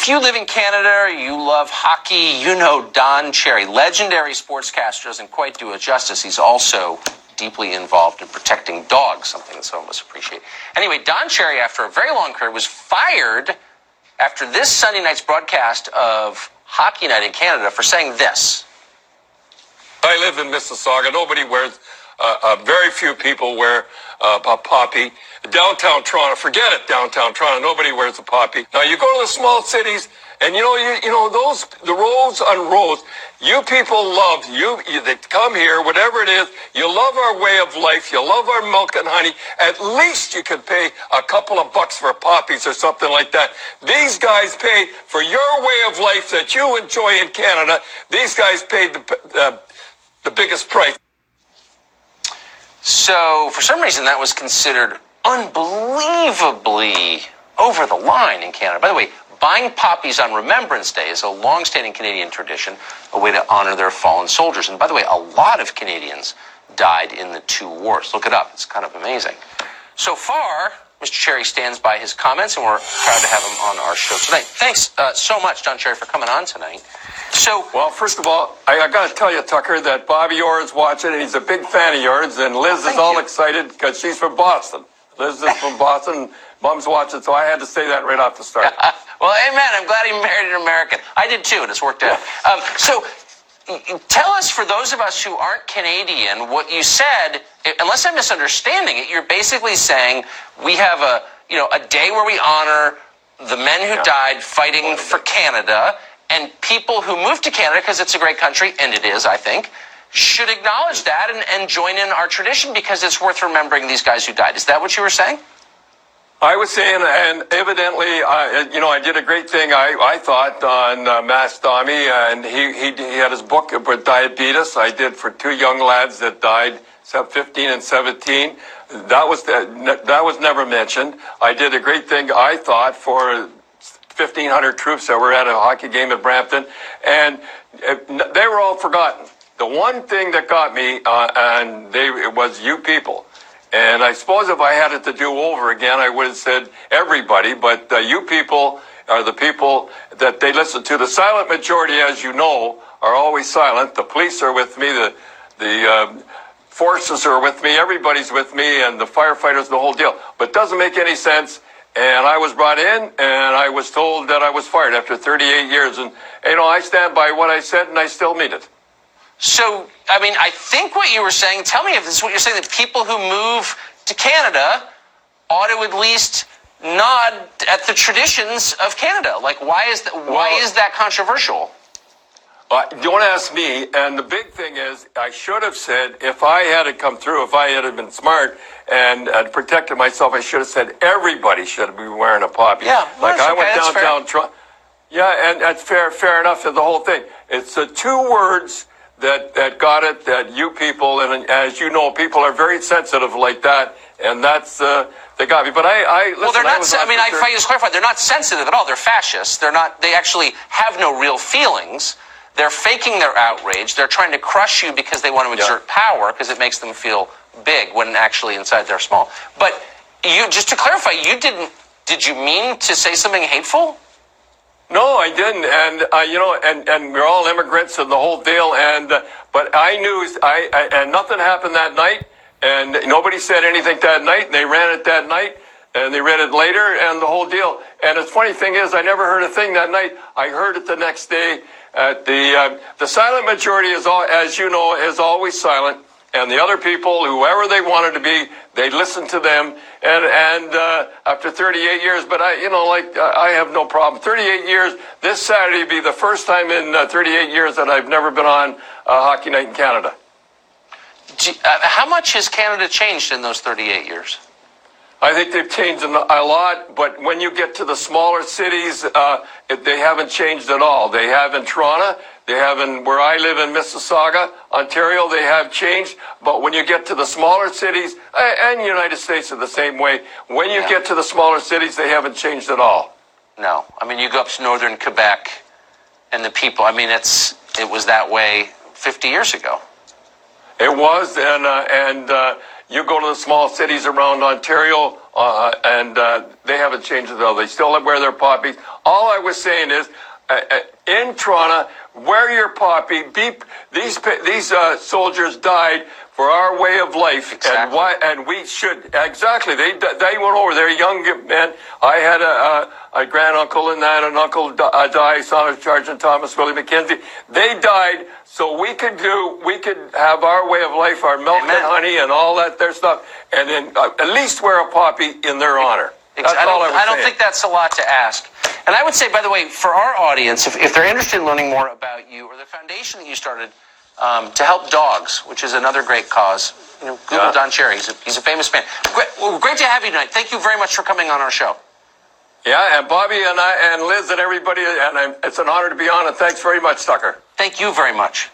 If you live in Canada or you love hockey, you know Don Cherry. Legendary sportscaster doesn't quite do it justice. He's also deeply involved in protecting dogs, something that some of us appreciate. Anyway, Don Cherry, after a very long career, was fired after this Sunday night's broadcast of Hockey Night in Canada for saying this. I live in Mississauga. Nobody wears, very few people wear a poppy. Downtown Toronto, forget it, downtown Toronto, nobody wears a poppy. Now you go to the small cities, and you know those, the rows on rows, you people love, they come here, whatever it is, you love our way of life, you love our milk and honey, at least you could pay a couple of bucks for poppies or something like that. These guys paid for your way of life that you enjoy in Canada. These guys paid the biggest price. So, for some reason, that was considered unbelievably over the line in Canada. By the way, buying poppies on Remembrance Day is a long-standing Canadian tradition, a way to honor their fallen soldiers. And by the way, a lot of Canadians died in the two wars. Look it up. It's kind of amazing. So far, Mr. Cherry stands by his comments, and we're proud to have him on our show tonight. Thanks so much, Don Cherry, for coming on tonight. So, well, first of all, I got to tell you, Tucker, that Bobby Orr is watching, and he's a big fan of yours, and Liz is all excited because she's from Boston. Liz is from Boston. Mom's watching, so I had to say that right off the start. Well, amen. I'm glad he married an American. I did too, and it's worked out. So, tell us, for those of us who aren't Canadian, what you said. Unless I'm misunderstanding it, you're basically saying we have a day where we honor the men who died fighting for Canada, and people who moved to Canada because it's a great country, and it is, I think, should acknowledge that and join in our tradition because it's worth remembering these guys who died. Is that what you were saying? I was saying, and evidently, I did a great thing, I thought, on Mass Tommy, and he had his book about diabetes. I did for two young lads that died, 15 and 17. That was never mentioned. I did a great thing, I thought, for 1,500 troops that were at a hockey game at Brampton, and they were all forgotten. The one thing that got me, it was you people. And I suppose if I had it to do over again, I would have said everybody, but you people are the people that they listen to. The silent majority, as you know, are always silent. The police are with me, the forces are with me, everybody's with me, and the firefighters, the whole deal. But it doesn't make any sense. And I was brought in, and I was told that I was fired after 38 years. And, I stand by what I said, and I still mean it. So, I think what you were saying, tell me if this is what you're saying, that people who move to Canada ought to at least nod at the traditions of Canada. Like, why is that controversial? Don't ask me. And the big thing is, I should have said, if I had come through, if I had been smart and protected myself, I should have said everybody should be wearing a poppy. Yeah, well, I went downtown Toronto. Yeah, and that's fair enough to the whole thing. It's the two words that got it, that you people, and as you know, people are very sensitive like that, and that's, they got me. But listen, well, they're not, if I just clarify, they're not sensitive at all. They're fascists. They actually have no real feelings. They're faking their outrage. They're trying to crush you because they want to exert power because it makes them feel big when actually inside they're small. But just to clarify, did you mean to say something hateful? No, I didn't, and we're all immigrants and the whole deal. But I knew, and nothing happened that night, and nobody said anything that night. And they ran it that night, and they read it later, and the whole deal. And the funny thing is, I never heard a thing that night. I heard it the next day. The silent majority is, as you know, is always silent. And the other people, whoever they wanted to be, they listened to them. And after 38 years, but I have no problem. 38 years, this Saturday will be the first time in 38 years that I've never been on Hockey Night in Canada. How much has Canada changed in those 38 years? I think they've changed a lot, but when you get to the smaller cities, they haven't changed at all. They have in Toronto, they have where I live in Mississauga, Ontario, they have changed. But when you get to the smaller cities, and the United States are the same way, when you get to the smaller cities, they haven't changed at all. No. You go up to northern Quebec, and the people, it was that way 50 years ago. It was, and you go to the small cities around Ontario, and they haven't changed at all. They still wear their poppies. All I was saying is, in Toronto, wear your poppy. These soldiers died for our way of life, Exactly. and we should They went over. They're young men. I had a granduncle and that an uncle died, son of Sergeant Thomas Willie McKenzie. They died so we could have our way of life, our milk Amen. and honey and all that their stuff, and then at least wear a poppy in their honor. That's all I was saying. I don't think that's a lot to ask. And I would say, by the way, for our audience, if they're interested in learning more about you or the foundation that you started to help dogs, which is another great cause, Google Don Cherry. He's a famous man. Great to have you tonight. Thank you very much for coming on our show. Yeah, and Bobby and I and Liz and everybody, and it's an honor to be on, and thanks very much, Tucker. Thank you very much.